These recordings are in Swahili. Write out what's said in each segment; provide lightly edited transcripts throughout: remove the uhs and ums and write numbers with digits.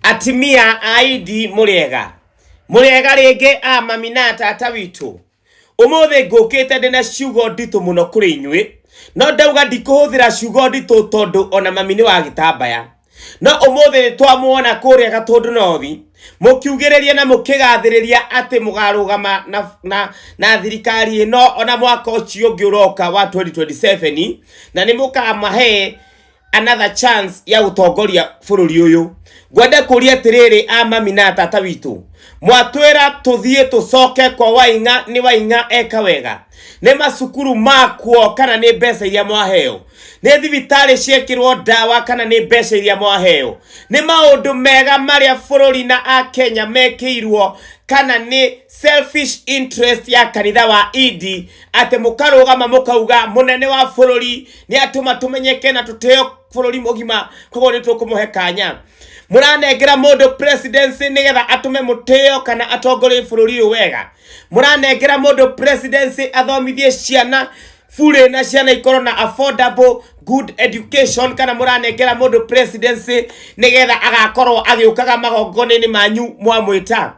Atumia Indi Murayga rege maminata atawitu umuthe ngukite ndina ciugo ndito muno kuri inyui no ndauga ndikuhuthira ciugo ndito tondu ona mami ni wa gitambaya no umuthe twamuona kuria Gatundu North mukiugiriria na mukigathiriria ati mugarugama na thirikari ino ona mwaka ucio ungi uroka wa 2027 na ni mukamahe another chance ya utongoria bururi uyu gwenda kuria tiriri mami na tata witu mwatwira tuthie tucoke kwa wainga ni wainga eka wega ne masukuru makuo kana ni mbeca iria mwaheo ne thibitari ciekirwo dawa kana ni mbeca iria mwaheo ne maundu mega maria bururi na a Kenya mekirwo kana ni selfish interest ya kanitha wa Indi ate mukarugama mukauga munene wa bururi ni atuma tumenyeke na tuteo bururi mugima kogo ni tukumuhe kanya muranengera mundu presidency nigetha atume muteo kana atongore bururi wega muranengera mundu presidency athomithie ciana fure na ciana ikorwo na affordable good education kana muranengera mundu presidency nigetha agakorwo agiukaga magongone-ini manyu mwamwita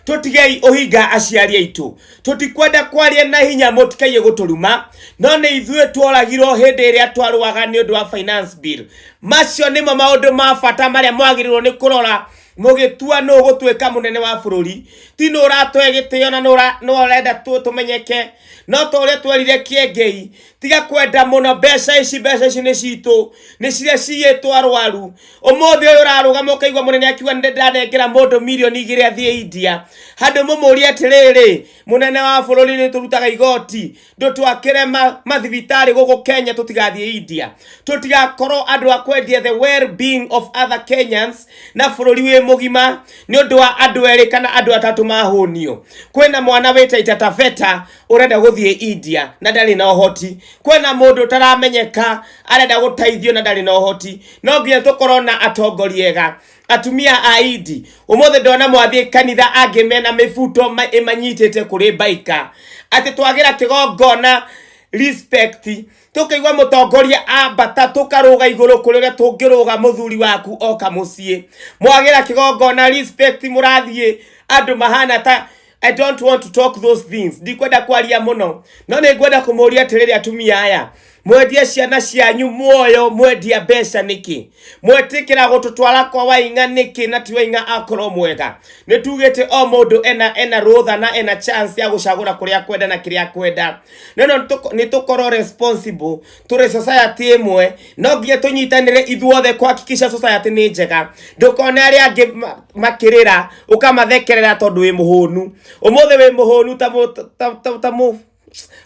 tutigei ohiga aciari aitu tutikwenda kwaria na hinya mutikaye guturuma no ni ithue tworagirwo hindi iria twaruaga ni undu wa finance bill macio nimo maundu ma bata maria mwagirirwo ni kurora mugitua no gutweka munene wa bururi ti no ratwe gitio na no renda tumenyeke no tore twerire Kiengei tiga kwenda muno mbeca ici ni citu ni ciria ciyetwo arwaru umuthi uyu raruga mukaigwa munene akiwa ndanengera mundu milioni 2 athie India handu mumuria atiriri munene wa bururi ni turutaga igoti ndutwakire mathibitari gugu Kenya tutigathie India tutigakorwo andu akwendia the well being of other Kenyans na bururi we mugima ni undu wa andu eri kana andu atatu mahunio kwena mwana weta itatafeta urenda guthie India na ndari na ohoti kwena mundu taramenyeka arenda gutaithio na ndari na ohoti no nginya tukorona atongoriega atumia a Indi umuthe ndona mwathie kanitha angimena mifuto imanyitete kuri baika ati twagira kigongona respect tukaigwa mutongoria ambata tukaruga iguru kuriria tungiruga muthuri waku oka mucie mwagira kigongona respect murathie andu mahana ta I don't want to talk those things ndikwenda kwaria muno no ni ngwenda kumuria tiriri atumia aya mwendia ciana cianyu muoyo mwendia mbeca niki mwetikira gututwara kwa wainga niki na ti wainga akorwo mwega ni tugite o mundu ena rutha na ena chance ya gucagura kuria kwenda na kiria kwenda no ni tukorwo responsible turi society imwe no nginya tunyitanire ithuothe kuhakikisha society ni njega ndukone ari angi makirira ukamathekerera tondu wi muhunu umuthe wi muhunu ta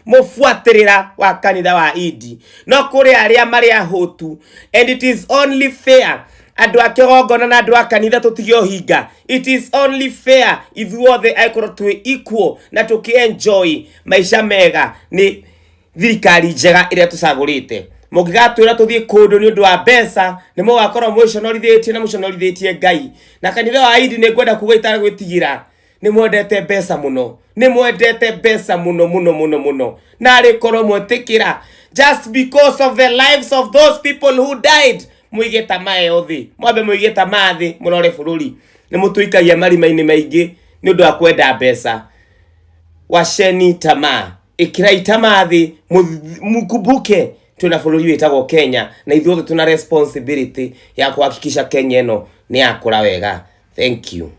mufuatirira wa kanitha wa Indi no kuri aria maria hotu and it is only fair andu akigongona na andu akanitha tutigio hinga it is only fair ithuothe aikorwo twi equal na tukienjoy maisha mega ni thirikari njega iria tucagurite mugigatwira tuthie kundu ni undu wa mbeca ni mugakorwo mwiconorithitie na muconorithitie Ngai na kanitha wa Indi ni ngwenda kuga itara gwitigira ni mwendete mbeca muno ni mwendete mbeca muno na ari korwo mwetikira just because of the lives of those people who died muigeta mae othi mwambe muigeta mathi murore bururi ni mutuikagia marima-ini maingi ni undu wa kwenda mbeca washeni tamaa ikirai tamathi mukumbuke tuna bururi witagwo Kenya na ithuothe tuna responsibility ya kuhakikisha Kenya eno ni yakura wega. Thank you.